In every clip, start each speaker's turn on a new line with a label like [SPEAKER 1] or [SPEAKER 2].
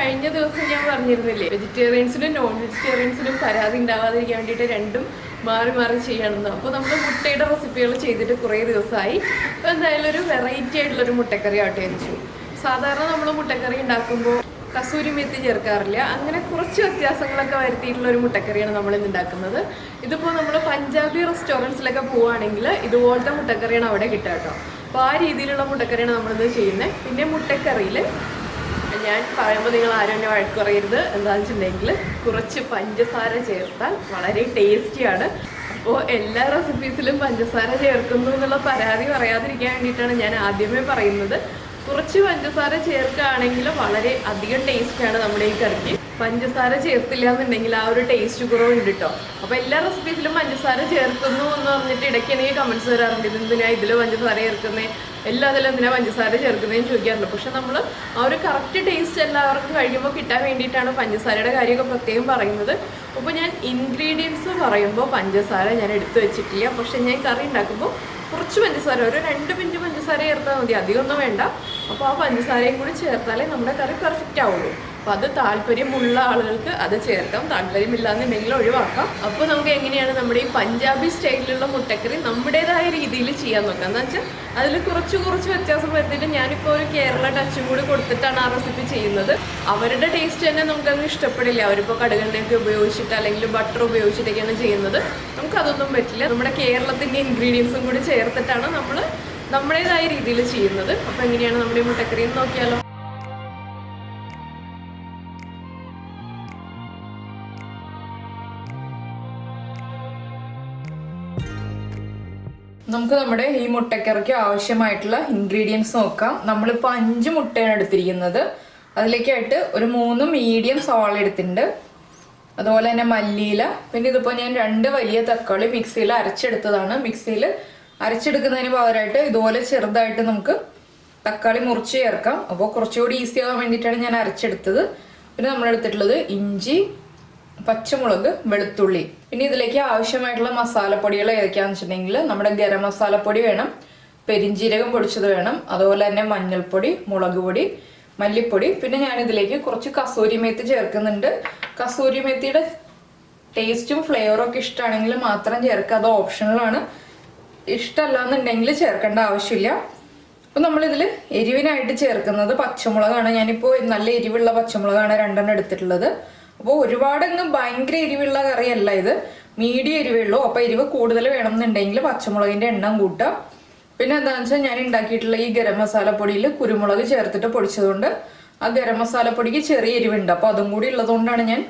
[SPEAKER 1] കഴിഞ്ഞ ദിവസം ഞാൻ പറഞ്ഞിരുന്നില്ലേ വെജിറ്റേറിയൻസിനും നോൺ വെജിറ്റേറിയൻസിനും പരാതി ഉണ്ടാവാതിരിക്കാൻ വേണ്ടിയിട്ട് രണ്ടും മാറി മാറി ചെയ്യണമെന്ന്. അപ്പോൾ നമ്മൾ മുട്ടയുടെ റെസിപ്പികൾ ചെയ്തിട്ട് കുറേ ദിവസമായി. അപ്പോൾ എന്തായാലും ഒരു വെറൈറ്റി ആയിട്ടുള്ളൊരു മുട്ടക്കറി ആട്ടെ വെച്ചു. സാധാരണ നമ്മൾ മുട്ടക്കറി ഉണ്ടാക്കുമ്പോൾ കസൂരി മെത്തി ചേർക്കാറില്ല. അങ്ങനെ കുറച്ച് വ്യത്യാസങ്ങളൊക്കെ വരുത്തിയിട്ടുള്ള ഒരു മുട്ടക്കറിയാണ് നമ്മളിന്ന് ഉണ്ടാക്കുന്നത്. ഇതിപ്പോൾ നമ്മൾ പഞ്ചാബി റെസ്റ്റോറൻറ്റ്സിലൊക്കെ പോവുകയാണെങ്കിൽ ഇതുപോലത്തെ മുട്ടക്കറിയാണ് അവിടെ കിട്ടുക കേട്ടോ. അപ്പോൾ ആ രീതിയിലുള്ള മുട്ടക്കറിയാണ് നമ്മളിത് ചെയ്യുന്നത്. പിന്നെ മുട്ടക്കറിയിൽ ഞാൻ പറയുമ്പോൾ നിങ്ങൾ ആരും എന്നെ വഴക്ക് പറയരുത്. എന്താണെന്ന് വെച്ചിട്ടുണ്ടെങ്കിൽ കുറച്ച് പഞ്ചസാര ചേർത്താൽ വളരെ ടേസ്റ്റിയാണ്. അപ്പോൾ എല്ലാ റെസിപ്പീസിലും പഞ്ചസാര ചേർക്കുന്നു എന്നുള്ള പരാതി പറയാതിരിക്കാൻ വേണ്ടിയിട്ടാണ് ഞാൻ ആദ്യമേ പറയുന്നത്. കുറച്ച് പഞ്ചസാര ചേർക്കുകയാണെങ്കിൽ വളരെ അധികം ടേസ്റ്റാണ് നമ്മുടെ ഈ കറിക്ക്. പഞ്ചസാര ചേർത്തില്ല എന്നുണ്ടെങ്കിൽ ആ ഒരു ടേസ്റ്റ് കുറവുണ്ട് കേട്ടോ. അപ്പോൾ എല്ലാ റെസിപ്പീസിലും പഞ്ചസാര ചേർക്കുന്നു എന്ന് പറഞ്ഞിട്ട് ഇടയ്ക്ക് എനിക്ക് കമൻസ് വരാറുണ്ട്, ഇതെന്തിനാ ഇതിൽ പഞ്ചസാര ചേർക്കുന്നത്, എല്ലാത്തിലും എന്തിനാ പഞ്ചസാര ചേർക്കുന്നതെന്ന് ചോദിക്കാറുണ്ട്. പക്ഷെ നമ്മൾ ആ ഒരു കറക്റ്റ് ടേസ്റ്റ് എല്ലാവർക്കും കഴിയുമ്പോൾ കിട്ടാൻ വേണ്ടിയിട്ടാണ് പഞ്ചസാരയുടെ കാര്യമൊക്കെ പ്രത്യേകം പറയുന്നത്. അപ്പോൾ ഞാൻ ഇൻഗ്രീഡിയൻസ് പറയുമ്പോൾ പഞ്ചസാര ഞാൻ എടുത്തു വെച്ചിട്ടില്ല. പക്ഷെ ഞാൻ കറി ഉണ്ടാക്കുമ്പോൾ കുറച്ച് പഞ്ചസാര, ഒരു 2 പിഞ്ച് പഞ്ചസാര ചേർത്താൽ മതി, അധികമൊന്നും വേണ്ട. അപ്പോൾ ആ പഞ്ചസാരയും കൂടി ചേർത്താലേ നമ്മുടെ കറി പെർഫെക്റ്റ് ആവുള്ളൂ. അപ്പോൾ അത് താല്പര്യമുള്ള ആളുകൾക്ക് അത് ചേർക്കാം, താല്പര്യമില്ലാന്നുണ്ടെങ്കിൽ ഒഴിവാക്കാം. അപ്പോൾ നമുക്ക് എങ്ങനെയാണ് നമ്മുടെ ഈ പഞ്ചാബി സ്റ്റൈലിലുള്ള മുട്ടക്കറി നമ്മുടേതായ രീതിയിൽ ചെയ്യാൻ നോക്കാം. എന്ന് വെച്ചാൽ അതിൽ കുറച്ച് വ്യത്യാസം വരുത്തിയിട്ട് ഞാനിപ്പോൾ ഒരു കേരള ടച്ചും കൂടി കൊടുത്തിട്ടാണ് ആ റെസിപ്പി ചെയ്യുന്നത്. അവരുടെ ടേസ്റ്റ് തന്നെ നമുക്കങ്ങ് ഇഷ്ടപ്പെടില്ല. അവരിപ്പോൾ കടുകെണ്ണയൊക്കെ ഉപയോഗിച്ചിട്ട് അല്ലെങ്കിൽ ബട്ടർ ഉപയോഗിച്ചിട്ടൊക്കെയാണ് ചെയ്യുന്നത്. നമുക്കതൊന്നും പറ്റില്ല. നമ്മുടെ കേരളത്തിൻ്റെ ഇൻഗ്രീഡിയൻസും കൂടി ചേർത്തിട്ടാണ് നമ്മൾ നമ്മുടേതായ രീതിയിൽ ചെയ്യുന്നത്. അപ്പോൾ എങ്ങനെയാണ് നമ്മുടെ ഈ മുട്ടക്കറി എന്ന് നോക്കിയാലോ. നമുക്ക് നമ്മുടെ ഈ മുട്ടക്കറിക്ക് ആവശ്യമായിട്ടുള്ള ഇൻഗ്രീഡിയൻസ് നോക്കാം. നമ്മളിപ്പോൾ 5 മുട്ടയാണ് എടുത്തിരിക്കുന്നത്. അതിലേക്കായിട്ട് ഒരു 3 മീഡിയം സവാള എടുത്തിട്ടുണ്ട്. അതുപോലെ തന്നെ മല്ലിയില. പിന്നെ ഇതിപ്പോൾ ഞാൻ 2 വലിയ തക്കാളി മിക്സിയിൽ അരച്ചെടുത്തതാണ്. മിക്സിയിൽ അരച്ചെടുക്കുന്നതിന് പകരമായിട്ട് ഇതുപോലെ ചെറുതായിട്ട് നമുക്ക് തക്കാളി മുറിച്ച് ചേർക്കാം. അപ്പോൾ കുറച്ചുകൂടി ഈസി ആവാൻ വേണ്ടിയിട്ടാണ് ഞാൻ അരച്ചെടുത്തത്. പിന്നെ നമ്മളെടുത്തിട്ടുള്ളത് ഇഞ്ചി, പച്ചമുളക്, വെളുത്തുള്ളി. പിന്നെ ഇതിലേക്ക് ആവശ്യമായിട്ടുള്ള മസാലപ്പൊടികൾ ഏതൊക്കെയാണെന്ന് വെച്ചിട്ടുണ്ടെങ്കിൽ നമ്മുടെ ഗരം മസാലപ്പൊടി വേണം, പെരിഞ്ജീരകം പൊടിച്ചത് വേണം, അതുപോലെ തന്നെ മഞ്ഞൾപ്പൊടി, മുളക് പൊടി, മല്ലിപ്പൊടി. പിന്നെ ഞാനിതിലേക്ക് കുറച്ച് കസൂരി മേത്തി ചേർക്കുന്നുണ്ട്. കസൂരി മേത്തിയുടെ ടേസ്റ്റും ഫ്ലേവറും ഒക്കെ ഇഷ്ടമാണെങ്കിൽ മാത്രം ചേർക്കുക, അത് ഓപ്ഷണലാണ്. ഇഷ്ടമല്ല എന്നുണ്ടെങ്കിൽ ചേർക്കേണ്ട ആവശ്യമില്ല. അപ്പോൾ നമ്മളിതിൽ എരിവിനായിട്ട് ചേർക്കുന്നത് പച്ചമുളകാണ്. ഞാനിപ്പോൾ നല്ല എരിവുള്ള പച്ചമുളകാണ് 2 എടുത്തിട്ടുള്ളത്. അപ്പോൾ ഒരുപാടങ്ങ് ഭയങ്കര എരിവുള്ള കറിയല്ല ഇത്, മീഡിയം എരിവേ ഉള്ളൂ. അപ്പോൾ എരിവ് കൂടുതൽ വേണമെന്നുണ്ടെങ്കിൽ പച്ചമുളകിൻ്റെ എണ്ണം കൂട്ടുക. പിന്നെ എന്താണെന്ന് വെച്ചാൽ ഞാൻ ഉണ്ടാക്കിയിട്ടുള്ള ഈ ഗരം മസാലപ്പൊടിയിൽ കുരുമുളക് ചേർത്തിട്ട് പൊടിച്ചതുകൊണ്ട് ആ ഗരം മസാലപ്പൊടിക്ക് ചെറിയ എരിവുണ്ട്. അപ്പോൾ അതും കൂടി ഉള്ളതുകൊണ്ടാണ് ഞാൻ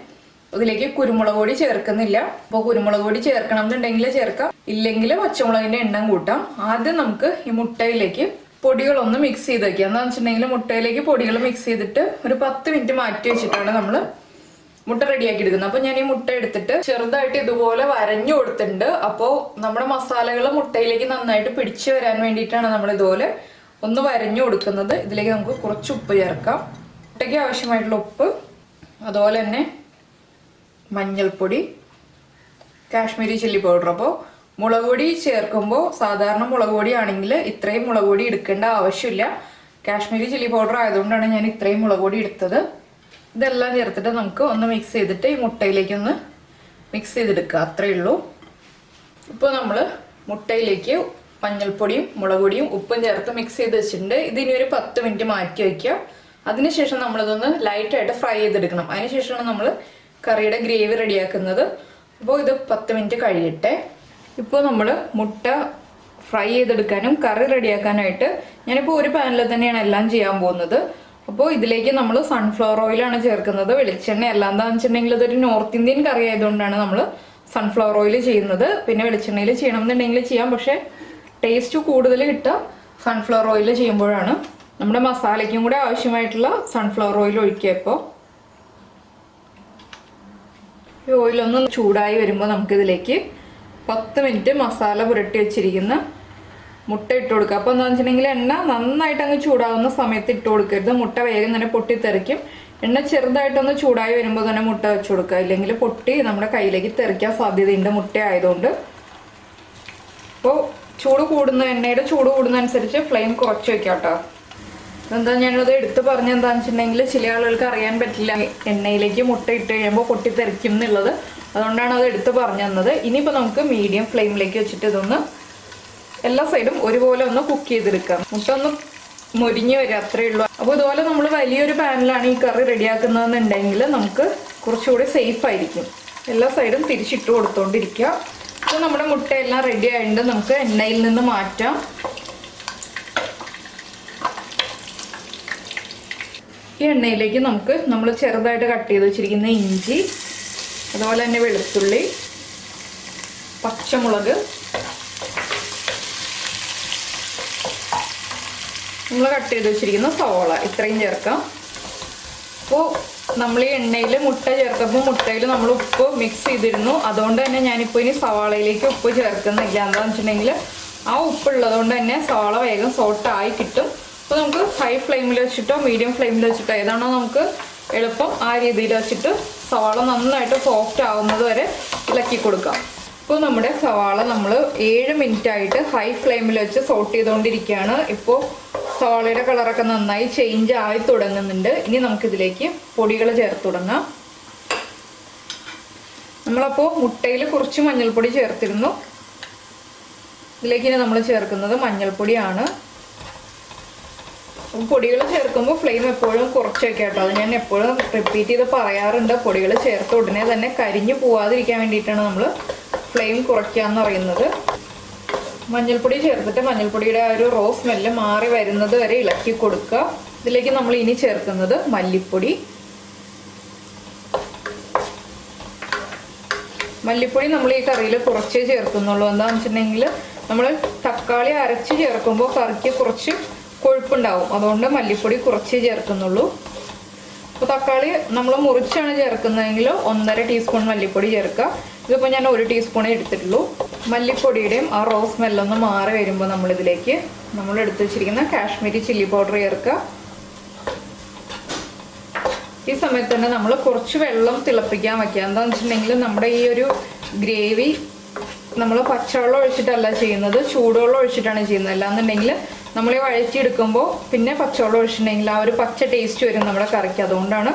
[SPEAKER 1] അതിലേക്ക് കുരുമുളക് പൊടി ചേർക്കുന്നില്ല. അപ്പോൾ കുരുമുളക് പൊടി ചേർക്കണം എന്നുണ്ടെങ്കിൽ ചേർക്കാം, ഇല്ലെങ്കിൽ പച്ചമുളകിൻ്റെ എണ്ണം കൂട്ടാം. ആദ്യം നമുക്ക് ഈ മുട്ടയിലേക്ക് പൊടികളൊന്ന് മിക്സ് ചെയ്ത് വയ്ക്കുക. എന്താണെന്ന് വെച്ചിട്ടുണ്ടെങ്കിൽ മുട്ടയിലേക്ക് പൊടികൾ മിക്സ് ചെയ്തിട്ട് ഒരു 10 മിനിറ്റ് മാറ്റി വെച്ചിട്ടാണ് നമ്മൾ മുട്ട റെഡിയാക്കി എടുക്കുന്നത്. അപ്പോൾ ഞാൻ ഈ മുട്ട എടുത്തിട്ട് ചെറുതായിട്ട് ഇതുപോലെ വരഞ്ഞു കൊടുത്തിട്ടുണ്ട്. അപ്പോൾ നമ്മുടെ മസാലകൾ മുട്ടയിലേക്ക് നന്നായിട്ട് പിടിച്ചു വരാൻ വേണ്ടിയിട്ടാണ് നമ്മൾ ഇതുപോലെ ഒന്ന് വരഞ്ഞു കൊടുക്കുന്നത്. ഇതിലേക്ക് നമുക്ക് കുറച്ച് ഉപ്പ് ചേർക്കാം, മുട്ടയ്ക്ക് ആവശ്യമായിട്ടുള്ള ഉപ്പ്, അതുപോലെ തന്നെ മഞ്ഞൾപ്പൊടി, കാശ്മീരി ചില്ലി പൗഡർ. അപ്പോൾ മുളക് പൊടി ചേർക്കുമ്പോൾ സാധാരണ മുളക് പൊടി ആണെങ്കിൽ ഇത്രയും മുളക് പൊടി എടുക്കേണ്ട ആവശ്യമില്ല. കാശ്മീരി ചില്ലി പൗഡർ ആയതുകൊണ്ടാണ് ഞാൻ ഇത്രയും മുളക് പൊടി എടുത്തത്. ഇതെല്ലാം ചേർത്തിട്ട് നമുക്ക് ഒന്ന് മിക്സ് ചെയ്തിട്ട് ഈ മുട്ടയിലേക്കൊന്ന് മിക്സ് ചെയ്തെടുക്കുക, അത്രയേ ഉള്ളൂ. ഇപ്പോൾ നമ്മൾ മുട്ടയിലേക്ക് മഞ്ഞൾപ്പൊടിയും മുളക് പൊടിയും ഉപ്പും ചേർത്ത് മിക്സ് ചെയ്ത് വെച്ചിട്ടുണ്ട്. ഇതിനി ഒരു 10 മിനിറ്റ് മാറ്റി വയ്ക്കുക. അതിനുശേഷം നമ്മളിതൊന്ന് ലൈറ്റായിട്ട് ഫ്രൈ ചെയ്തെടുക്കണം. അതിനുശേഷമാണ് നമ്മൾ കറിയുടെ ഗ്രേവി റെഡിയാക്കുന്നത്. അപ്പോൾ ഇത് 10 മിനിറ്റ് കഴിയട്ടെ. ഇപ്പോൾ നമ്മൾ മുട്ട ഫ്രൈ ചെയ്തെടുക്കാനും കറി റെഡിയാക്കാനായിട്ട് ഞാനിപ്പോൾ ഒരു പാനിൽ തന്നെയാണ് എല്ലാം ചെയ്യാൻ പോകുന്നത്. അപ്പോൾ ഇതിലേക്ക് നമ്മൾ സൺഫ്ലവർ ഓയിലാണ് ചേർക്കുന്നത്, വെളിച്ചെണ്ണ അല്ല. എന്താണെന്ന് വെച്ചിട്ടുണ്ടെങ്കിൽ ഇതൊരു നോർത്ത് ഇന്ത്യൻ കറി ആയതുകൊണ്ടാണ് നമ്മൾ സൺഫ്ലവർ ഓയിൽ ചെയ്യുന്നത്. പിന്നെ വെളിച്ചെണ്ണയിൽ ചെയ്യണമെന്നുണ്ടെങ്കിൽ ചെയ്യാം, പക്ഷേ ടേസ്റ്റ് കൂടുതൽ കിട്ടുക സൺഫ്ലവർ ഓയിൽ ചെയ്യുമ്പോഴാണ്. നമ്മുടെ മസാലയ്ക്കും കൂടെ ആവശ്യമായിട്ടുള്ള സൺഫ്ലവർ ഓയിൽ ഒഴിക്കുക. ഇപ്പോൾ ഈ ഓയിലൊന്ന് ചൂടായി വരുമ്പോൾ നമുക്കിതിലേക്ക് 10 മിനിറ്റ് മസാല പുരട്ടി വെച്ചിരിക്കുന്ന മുട്ട ഇട്ട് കൊടുക്കുക. അപ്പോൾ എന്താണെന്ന് വെച്ചിട്ടുണ്ടെങ്കിൽ എണ്ണ നന്നായിട്ട് അങ്ങ് ചൂടാവുന്ന സമയത്ത് ഇട്ട് കൊടുക്കരുത്, മുട്ട വേഗം തന്നെ പൊട്ടിത്തെറിക്കും. എണ്ണ ചെറുതായിട്ടൊന്ന് ചൂടായി വരുമ്പോൾ തന്നെ മുട്ട വെച്ച് കൊടുക്കുക, ഇല്ലെങ്കിൽ പൊട്ടി നമ്മുടെ കയ്യിലേക്ക് തെറിക്കാൻ സാധ്യതയുണ്ട് മുട്ട ആയതുകൊണ്ട്. അപ്പോൾ എണ്ണയുടെ ചൂട് കൂടുന്നതനുസരിച്ച് ഫ്ലെയിം കുറച്ച് വെക്കാം കേട്ടോ. എന്താ ഞാനത് എടുത്ത് പറഞ്ഞെന്താണെന്ന് വെച്ചിട്ടുണ്ടെങ്കിൽ ചില ആളുകൾക്ക് അറിയാൻ പറ്റില്ല എണ്ണയിലേക്ക് മുട്ട ഇട്ട് കഴിയുമ്പോൾ പൊട്ടിത്തെറിക്കും എന്നുള്ളത്. അതുകൊണ്ടാണ് അത് എടുത്ത് പറഞ്ഞു തന്നത്. ഇനിയിപ്പോൾ നമുക്ക് മീഡിയം ഫ്ലെയിമിലേക്ക് വെച്ചിട്ട് ഇതൊന്ന് എല്ലാ സൈഡും ഒരുപോലെ ഒന്ന് കുക്ക് ചെയ്തെടുക്കാം. മുട്ട ഒന്ന് മൊരിഞ്ഞ് വരിക, അത്രയേ ഉള്ളൂ. അപ്പോൾ ഇതുപോലെ നമ്മൾ വലിയൊരു പാനിലാണ് ഈ കറി റെഡിയാക്കുന്നതെന്നുണ്ടെങ്കിൽ നമുക്ക് കുറച്ചുകൂടി സേഫ് ആയിരിക്കും. എല്ലാ സൈഡും തിരിച്ചിട്ട് കൊടുത്തോണ്ടിരിക്കുക. അപ്പോൾ നമ്മുടെ മുട്ടയെല്ലാം റെഡി ആയതുകൊണ്ട് നമുക്ക് എണ്ണയിൽ നിന്ന് മാറ്റാം. ഈ എണ്ണയിലേക്ക് നമുക്ക് നമ്മൾ ചെറുതായിട്ട് കട്ട് ചെയ്ത് വെച്ചിരിക്കുന്ന ഇഞ്ചി, അതുപോലെ തന്നെ വെളുത്തുള്ളി, പച്ചമുളക്, നമ്മൾ കട്ട് ചെയ്ത് വെച്ചിരിക്കുന്ന സവാള ഇത്രയും ചേർക്കാം. അപ്പോൾ നമ്മൾ ഈ എണ്ണയിൽ മുട്ട ചേർക്കുമ്പോൾ മുട്ടയിൽ നമ്മൾ ഉപ്പ് മിക്സ് ചെയ്തിരുന്നു. അതുകൊണ്ട് തന്നെ ഞാനിപ്പോൾ ഇനി സവാളയിലേക്ക് ഉപ്പ് ചേർക്കുന്നില്ല. എന്താണെന്ന് വെച്ചിട്ടുണ്ടെങ്കിൽ ആ ഉപ്പുള്ളതുകൊണ്ട് തന്നെ സവാള വേഗം സോട്ടായി കിട്ടും. അപ്പോൾ നമുക്ക് ഹൈ ഫ്ലെയിമിൽ വെച്ചിട്ടോ മീഡിയം ഫ്ലെയിമിൽ വെച്ചിട്ടോ ഏതാണോ നമുക്ക് എളുപ്പം ആ രീതിയിൽ വെച്ചിട്ട് സവാള നന്നായിട്ട് സോഫ്റ്റ് ആവുന്നത് വരെ ഇളക്കി കൊടുക്കാം. ഇപ്പോൾ നമ്മുടെ സവാള നമ്മൾ 7 മിനിറ്റായിട്ട് ഹൈ ഫ്ലെയിമിൽ വെച്ച് സോട്ട് ചെയ്തുകൊണ്ടിരിക്കുകയാണ്. ഇപ്പോൾ സവാളയുടെ കളറൊക്കെ നന്നായി ചേഞ്ച് ആയി തുടങ്ങുന്നുണ്ട്. ഇനി നമുക്കിതിലേക്ക് പൊടികൾ ചേർത്ത് തുടങ്ങാം. നമ്മളപ്പോൾ മുട്ടയിൽ കുറച്ച് മഞ്ഞൾപ്പൊടി ചേർത്തിരുന്നു. ഇതിലേക്ക് ഇനി നമ്മൾ ചേർക്കുന്നത് മഞ്ഞൾപ്പൊടിയാണ്. പൊടികൾ ചേർക്കുമ്പോൾ ഫ്ലെയിം എപ്പോഴും കുറച്ച് വയ്ക്കാം കേട്ടോ. അത് ഞാൻ എപ്പോഴും റിപ്പീറ്റ് ചെയ്ത് പറയാറുണ്ട്. പൊടികൾ ചേർത്ത് ഉടനെ തന്നെ കരിഞ്ഞു പോവാതിരിക്കാൻ വേണ്ടിയിട്ടാണ് നമ്മൾ ഫ്ലെയിം കുറയ്ക്കാന്ന് പറയുന്നത്. മഞ്ഞൾപ്പൊടി ചേർത്തിട്ട് മഞ്ഞൾപ്പൊടിയുടെ ആ ഒരു റോ സ്മെല്ല് മാറി വരുന്നത് വരെ ഇളക്കി കൊടുക്കുക. ഇതിലേക്ക് നമ്മൾ ഇനി ചേർക്കുന്നത് മല്ലിപ്പൊടി. മല്ലിപ്പൊടി നമ്മൾ ഈ കറിയിൽ കുറച്ചേ ചേർക്കുന്നുള്ളൂ. എന്താണെന്ന് വെച്ചിട്ടുണ്ടെങ്കിൽ നമ്മൾ തക്കാളി അരച്ച് ചേർക്കുമ്പോൾ കറിക്ക് കുറച്ച് കൊഴുപ്പുണ്ടാവും. അതുകൊണ്ട് മല്ലിപ്പൊടി കുറച്ചേ ചേർക്കുന്നുള്ളൂ. അപ്പോൾ തക്കാളി നമ്മൾ മുറിച്ചാണ് ചേർക്കുന്നതെങ്കിൽ 1.5 ടീസ്പൂൺ മല്ലിപ്പൊടി ചേർക്കുക. ഇതിപ്പോൾ ഞാൻ 1 ടീസ്പൂണേ എടുത്തിട്ടുള്ളൂ. മല്ലിപ്പൊടിയുടെയും ആ റോ സ്മെല്ലൊന്ന് മാറി വരുമ്പോൾ നമ്മളിതിലേക്ക് നമ്മൾ എടുത്ത് വെച്ചിരിക്കുന്ന കാശ്മീരി ചില്ലി പൗഡർ ചേർക്കുക. ഈ സമയത്ത് തന്നെ നമ്മൾ കുറച്ച് വെള്ളം തിളപ്പിക്കാൻ വയ്ക്കുക. എന്താണെന്ന് വെച്ചിട്ടുണ്ടെങ്കിൽ നമ്മുടെ ഈ ഒരു ഗ്രേവി നമ്മൾ പച്ചവെള്ളം ഒഴിച്ചിട്ടല്ല ചെയ്യുന്നത്, ചൂടുവെള്ളം ഒഴിച്ചിട്ടാണ് ചെയ്യുന്നത്. അല്ലാന്നുണ്ടെങ്കിൽ നമ്മൾ ഈ വഴറ്റിയെടുക്കുമ്പോൾ പിന്നെ പച്ചവെള്ളം ഒഴിച്ചിട്ടുണ്ടെങ്കിൽ ആ ഒരു പച്ച ടേസ്റ്റ് വരും നമ്മുടെ കറിക്ക്. അതുകൊണ്ടാണ്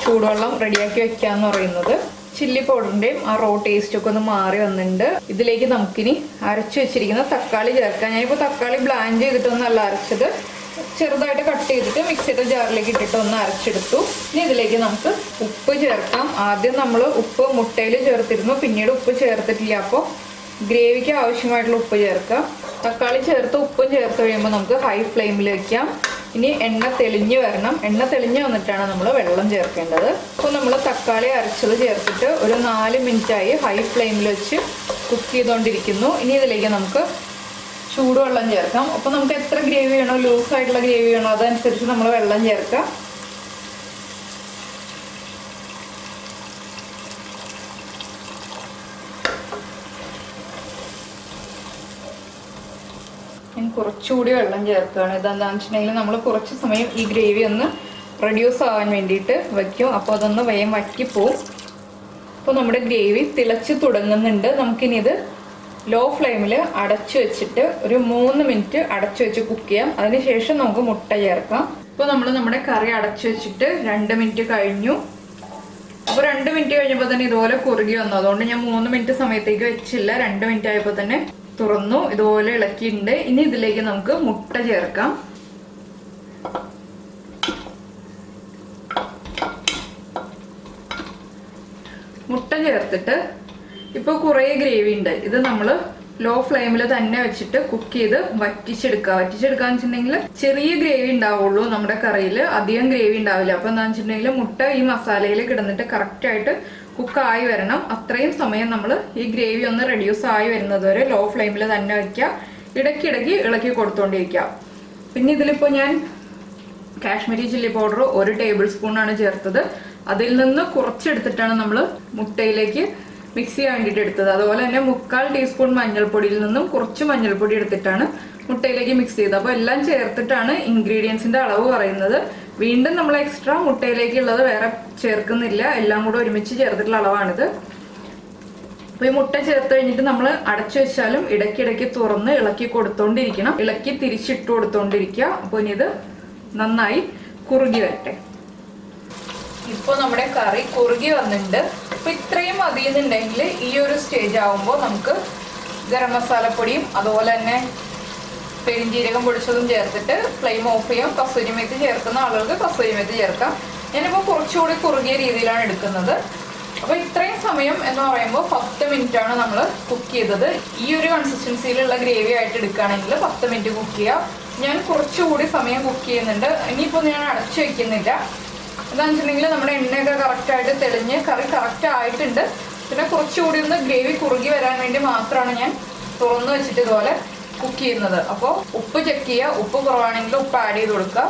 [SPEAKER 1] ചൂടുവെള്ളം റെഡിയാക്കി വെക്കുക എന്ന് പറയുന്നത്. ചില്ലി പൗഡറിൻ്റെയും ആ റോ ടേസ്റ്റ് ഒക്കെ ഒന്ന് മാറി വന്നിട്ടുണ്ട്. ഇതിലേക്ക് നമുക്കിനി അരച്ചു വെച്ചിരിക്കുന്ന തക്കാളി ചേർക്കാം. ഞാനിപ്പോൾ തക്കാളി ബ്ലാൻഡ് ചെയ്തിട്ടൊന്നല്ല അരച്ചത്, ചെറുതായിട്ട് കട്ട് ചെയ്തിട്ട് മിക്സിയുടെ ജാറിലേക്ക് ഇട്ടിട്ട് ഒന്ന് അരച്ചെടുത്തു. ഇനി ഇതിലേക്ക് നമുക്ക് ഉപ്പ് ചേർക്കാം. ആദ്യം നമ്മൾ ഉപ്പ് മുട്ടയിൽ ചേർത്തിരുന്നു, പിന്നീട് ഉപ്പ് ചേർത്തിട്ടില്ല. അപ്പോൾ ഗ്രേവിക്ക് ആവശ്യമായിട്ടുള്ള ഉപ്പ് ചേർക്കാം. തക്കാളി ചേർത്ത് ഉപ്പും ചേർത്ത് കഴിയുമ്പോൾ നമുക്ക് ഹൈ ഫ്ലെയിമിൽ വയ്ക്കാം. ഇനി എണ്ണ തെളിഞ്ഞ് വരണം. എണ്ണ തെളിഞ്ഞ് വന്നിട്ടാണ് നമ്മൾ വെള്ളം ചേർക്കേണ്ടത്. അപ്പോൾ നമ്മൾ തക്കാളി അരച്ചത് ചേർത്തിട്ട് ഒരു 4 മിനിറ്റായി ഹൈ ഫ്ലെയിമിൽ വെച്ച് കുക്ക് ചെയ്തുകൊണ്ടിരിക്കുന്നു. ഇനി ഇതിലേക്ക് നമുക്ക് ചൂടുവെള്ളം ചേർക്കാം. അപ്പോൾ നമുക്ക് എത്ര ഗ്രേവി വേണോ, ലൂസായിട്ടുള്ള ഗ്രേവി വേണോ അതനുസരിച്ച് നമ്മൾ വെള്ളം ചേർക്കാം. ഞാൻ കുറച്ചുകൂടി വെള്ളം ചേർക്കുകയാണ്. ഇതെന്താണെന്ന് വെച്ചിട്ടുണ്ടെങ്കിൽ നമ്മൾ കുറച്ച് സമയം ഈ ഗ്രേവി ഒന്ന് റെഡ്യൂസ് ആവാൻ വേണ്ടിയിട്ട് വയ്ക്കും. അപ്പോൾ അതൊന്ന് വേഗം വറ്റിപ്പോവും. അപ്പോൾ നമ്മുടെ ഗ്രേവി തിളച്ച് തുടങ്ങുന്നുണ്ട്. നമുക്കിനി ഇത് ലോ ഫ്ലെയിമിൽ അടച്ചു വെച്ചിട്ട് ഒരു 3 മിനിറ്റ് അടച്ചു വെച്ച് കുക്ക് ചെയ്യാം. അതിനുശേഷം നമുക്ക് മുട്ട ചേർക്കാം. ഇപ്പോൾ നമ്മൾ നമ്മുടെ കറി അടച്ചു വെച്ചിട്ട് 2 മിനിറ്റ് കഴിഞ്ഞു. അപ്പോൾ 2 മിനിറ്റ് കഴിഞ്ഞപ്പോൾ തന്നെ ഇതുപോലെ കുറുകി വന്നു. അതുകൊണ്ട് ഞാൻ 3 മിനിറ്റ് സമയത്തേക്ക് വെച്ചില്ല. 2 മിനിറ്റ് ആയപ്പോൾ തന്നെ തുറന്നു. ഇതുപോലെ ഇളക്കിയിട്ടുണ്ട്. ഇനി ഇതിലേക്ക് നമുക്ക് മുട്ട ചേർക്കാം. മുട്ട ചേർത്തിട്ട് ഇപ്പോൾ കുറേ ഗ്രേവി ഉണ്ട്. ഇത് നമ്മൾ ലോ ഫ്ലെയിമിൽ തന്നെ വെച്ചിട്ട് കുക്ക് ചെയ്ത് വറ്റിച്ചെടുക്കാന്ന് വെച്ചിട്ടുണ്ടെങ്കിൽ ചെറിയ ഗ്രേവി ഉണ്ടാവുള്ളൂ നമ്മുടെ കറിയിൽ, അധികം ഗ്രേവി ഉണ്ടാവില്ല. അപ്പോൾ എന്താണെന്ന് വെച്ചിട്ടുണ്ടെങ്കിൽ മുട്ട ഈ മസാലയിൽ കിടന്നിട്ട് കറക്റ്റായിട്ട് കുക്കായി വരണം. അത്രയും സമയം നമ്മൾ ഈ ഗ്രേവി ഒന്ന് റെഡ്യൂസ് ആയി വരുന്നത് വരെ ലോ ഫ്ലെയിമിൽ തന്നെ വയ്ക്കുക. ഇടയ്ക്കിടയ്ക്ക് ഇളക്കി കൊടുത്തോണ്ടിരിക്കുക. പിന്നെ ഇതിലിപ്പോൾ ഞാൻ കാശ്മീരി ചില്ലി പൗഡർ 1 ടേബിൾ സ്പൂണാണ് ചേർത്തത്. അതിൽ നിന്ന് കുറച്ചെടുത്തിട്ടാണ് നമ്മൾ മുട്ടയിലേക്ക് മിക്സ് ചെയ്യാൻ വേണ്ടിയിട്ട് എടുത്തത്. അതുപോലെ തന്നെ 1/4 ടീസ്പൂൺ മഞ്ഞൾപ്പൊടിയിൽ നിന്നും കുറച്ച് മഞ്ഞൾപ്പൊടി എടുത്തിട്ടാണ് മുട്ടയിലേക്ക് മിക്സ് ചെയ്തത്. അപ്പോൾ എല്ലാം ചേർത്തിട്ടാണ് ഇൻഗ്രീഡിയൻസിന്റെ അളവ് പറയുന്നത്. വീണ്ടും നമ്മൾ എക്സ്ട്രാ മുട്ടയിലേക്കുള്ളത് വേറെ ചേർക്കുന്നില്ല, എല്ലാം കൂടെ ഒരുമിച്ച് ചേർത്തിട്ടുള്ള അളവാണിത്. അപ്പോൾ ഈ മുട്ട ചേർത്ത് കഴിഞ്ഞിട്ട് നമ്മൾ അടച്ചു വെച്ചാലും ഇടയ്ക്കിടയ്ക്ക് തുറന്ന് ഇളക്കി കൊടുത്തോണ്ടിരിക്കണം, ഇളക്കി തിരിച്ചിട്ട് കൊടുത്തോണ്ടിരിക്കുക. അപ്പോൾ ഇനി ഇത് നന്നായി കുറുകി വരട്ടെ. ഇപ്പോൾ നമ്മുടെ കറി കുറുകി വന്നിട്ടുണ്ട്. അപ്പോൾ ഇത്രയും മതി എന്നുണ്ടെങ്കിൽ ഈ ഒരു സ്റ്റേജ് ആകുമ്പോൾ നമുക്ക് ഗരം മസാലപ്പൊടിയും അതുപോലെ തന്നെ പെരിഞ്ജീരകം പൊടിച്ചതും ചേർത്തിട്ട് ഫ്ലെയിം ഓഫ് ചെയ്യാം. കസൂരി മേത്തി ചേർക്കുന്ന ആളുകൾക്ക് കസൂരി മേത്തി ചേർക്കാം. ഞാനിപ്പോൾ കുറച്ചുകൂടി കുറുകിയ രീതിയിലാണ് എടുക്കുന്നത്. അപ്പോൾ ഇത്രയും സമയം എന്ന് പറയുമ്പോൾ 10 മിനിറ്റാണ് നമ്മൾ കുക്ക് ചെയ്തത്. ഈ ഒരു കൺസിസ്റ്റൻസിയിലുള്ള ഗ്രേവി ആയിട്ട് എടുക്കുകയാണെങ്കിൽ 10 മിനിറ്റ് കുക്ക് ചെയ്യുക. ഞാൻ കുറച്ചുകൂടി സമയം കുക്ക് ചെയ്യുന്നുണ്ട്. ഇനിയിപ്പോൾ ഞാൻ അടച്ചു വയ്ക്കുന്നില്ല. എന്താണെന്ന് വെച്ചിട്ടുണ്ടെങ്കിൽ നമ്മുടെ എണ്ണയൊക്കെ കറക്റ്റായിട്ട് തെളിഞ്ഞ് കറി കറക്റ്റ് ആയിട്ടുണ്ട്. പിന്നെ കുറച്ചുകൂടി ഒന്ന് ഗ്രേവി കുറുകി വരാൻ വേണ്ടി മാത്രമാണ് ഞാൻ തുറന്ന് വെച്ചിട്ട് ഇതുപോലെ കുക്ക് ചെയ്യുന്നത്. അപ്പോൾ ഉപ്പ് ചെക്ക് ചെയ്യുക. ഉപ്പ് കുറവാണെങ്കിൽ ഉപ്പ് ആഡ് ചെയ്ത് കൊടുക്കുക.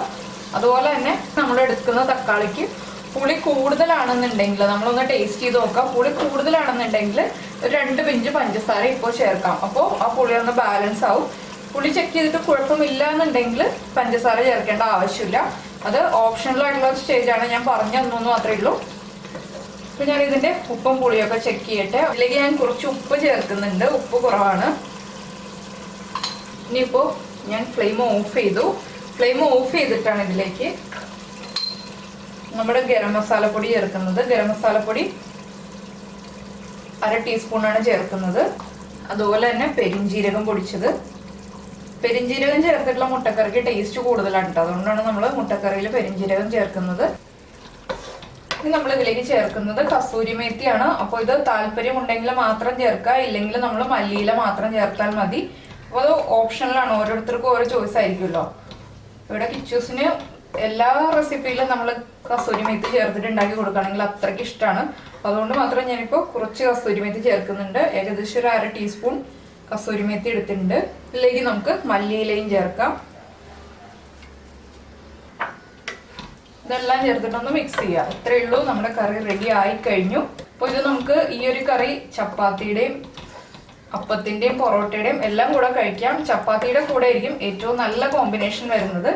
[SPEAKER 1] അതുപോലെ തന്നെ നമ്മൾ എടുക്കുന്ന തക്കാളിക്ക് പുളി കൂടുതലാണെന്നുണ്ടെങ്കിൽ നമ്മളൊന്ന് ടേസ്റ്റ് ചെയ്ത് നോക്കാം. പുളി കൂടുതലാണെന്നുണ്ടെങ്കിൽ ഒരു 2 പിഞ്ച് പഞ്ചസാര ഇപ്പോൾ ചേർക്കാം. അപ്പോൾ ആ പുളി ഒന്ന് ബാലൻസ് ആവും. പുളി ചെക്ക് ചെയ്തിട്ട് കുഴപ്പമില്ല എന്നുണ്ടെങ്കിൽ പഞ്ചസാര ചേർക്കേണ്ട ആവശ്യമില്ല. അത് ഓപ്ഷണലായിട്ടുള്ള സ്റ്റേജാണ്, ഞാൻ പറഞ്ഞു തന്നു മാത്രമേ ഉള്ളൂ. അപ്പോൾ ഞാൻ ഇതിൻ്റെ ഉപ്പും പുളിയൊക്കെ ചെക്ക് ചെയ്യട്ടെ. അതിലേക്ക് ഞാൻ കുറച്ച് ഉപ്പ് ചേർക്കുന്നുണ്ട്. ഉപ്പ് കുറവാണ്. ഇനിയിപ്പോൾ ഞാൻ ഫ്ലെയിം ഓഫ് ചെയ്തു. ഫ്ലെയിം ഓഫ് ചെയ്തിട്ടാണ് ഇതിലേക്ക് നമ്മുടെ ഗരം മസാലപ്പൊടി ചേർക്കുന്നത്. ഗരം മസാലപ്പൊടി 1/2 ടീസ്പൂണാണ് ചേർക്കുന്നത്. അതുപോലെ തന്നെ പെരിഞ്ജീരകം പൊടിച്ചത്. പെരിഞ്ജീരകം ചേർത്തിട്ടുള്ള മുട്ടക്കറിക്ക് ടേസ്റ്റ് കൂടുതലാണ് കേട്ടോ. അതുകൊണ്ടാണ് നമ്മൾ മുട്ടക്കറിയിൽ പെരിഞ്ജീരകം ചേർക്കുന്നത്. ഇനി നമ്മൾ ഇതിലേക്ക് ചേർക്കുന്നത് കസൂരി മേത്തിയാണ്. അപ്പോൾ ഇത് താല്പര്യം ഉണ്ടെങ്കിൽ മാത്രം ചേർക്കുക, ഇല്ലെങ്കിൽ നമ്മൾ മല്ലിയില മാത്രം ചേർത്താൽ മതി. അപ്പോൾ അത് ഓപ്ഷണലാണ്, ഓരോരുത്തർക്കും ഓരോ ചോയ്സ് ആയിരിക്കുമല്ലോ. ഇവിടെ കിച്ചൂസിന് എല്ലാ റെസിപ്പിയിലും നമ്മൾ കസൂരി മേത്തി ചേർത്തിട്ട് ഉണ്ടാക്കി കൊടുക്കുകയാണെങ്കിൽ അത്രയ്ക്ക് ഇഷ്ടമാണ്. അതുകൊണ്ട് മാത്രം ഞാനിപ്പോൾ കുറച്ച് കസൂരി മേത്തി ചേർക്കുന്നുണ്ട്. ഏകദേശം ഒരു 1/2 ടീസ്പൂൺ കസൂരി മേത്തി എടുത്തിട്ടുണ്ട്. ഇതിലേക്ക് നമുക്ക് മല്ലിയിലയും ചേർക്കാം. ഇതെല്ലാം ചേർത്തിട്ടൊന്ന് മിക്സ് ചെയ്യുക. ഇത്രയേ ഉള്ളൂ, നമ്മുടെ കറി റെഡി ആയി കഴിഞ്ഞു. അപ്പോൾ ഇത് നമുക്ക് ഈ ഒരു കറി ചപ്പാത്തിയുടെയും അപ്പത്തിന്റെയും പൊറോട്ടയുടെയും എല്ലാം കൂടെ കഴിക്കാം. ചപ്പാത്തിയുടെ കൂടെ ആയിരിക്കും ഏറ്റവും നല്ല കോമ്പിനേഷൻ വരുന്നത്.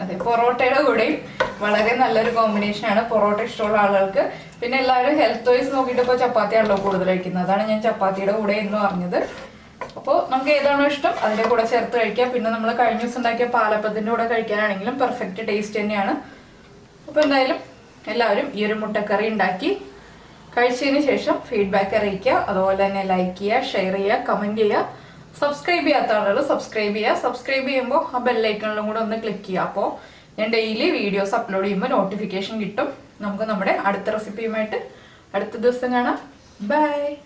[SPEAKER 1] അതെ, പൊറോട്ടയുടെ കൂടെയും വളരെ നല്ലൊരു കോമ്പിനേഷനാണ് പൊറോട്ട ഇഷ്ടമുള്ള ആളുകൾക്ക്. പിന്നെ എല്ലാവരും ഹെൽത്ത് വൈസ് നോക്കിയിട്ട് ഇപ്പോൾ ചപ്പാത്തിയാണല്ലോ കൂടുതൽ കഴിക്കുന്നത്. അതാണ് ഞാൻ ചപ്പാത്തിയുടെ കൂടെ എന്ന് പറഞ്ഞത്. അപ്പോൾ നമുക്ക് ഏതാണോ ഇഷ്ടം അതിൻ്റെ കൂടെ ചേർത്ത് കഴിക്കാം. പിന്നെ നമ്മൾ കഴിഞ്ഞ ദിവസം ഉണ്ടാക്കിയ പാലപ്പത്തിൻ്റെ കൂടെ കഴിക്കാനാണെങ്കിലും പെർഫെക്റ്റ് ടേസ്റ്റ് തന്നെയാണ്. അപ്പോൾ എന്തായാലും എല്ലാവരും ഈ ഒരു മുട്ടക്കറി ഉണ്ടാക്കി കഴിച്ചതിന് ശേഷം ഫീഡ്ബാക്ക് അറിയിക്കുക. അതുപോലെ തന്നെ ലൈക്ക് ചെയ്യുക, ഷെയർ ചെയ്യുക, കമൻറ്റ് ചെയ്യുക. സബ്സ്ക്രൈബ് ചെയ്യാത്ത ആളുകൾ സബ്സ്ക്രൈബ് ചെയ്യുക. സബ്സ്ക്രൈബ് ചെയ്യുമ്പോൾ ആ ബെല്ലൈക്കണിലും കൂടെ ഒന്ന് ക്ലിക്ക് ചെയ്യുക. അപ്പോൾ ഞാൻ ഡെയിലി വീഡിയോസ് അപ്ലോഡ് ചെയ്യുമ്പോൾ നോട്ടിഫിക്കേഷൻ കിട്ടും. നമുക്ക് നമ്മുടെ അടുത്ത റെസിപ്പിയുമായിട്ട് അടുത്ത ദിവസം കാണാം. ബൈ.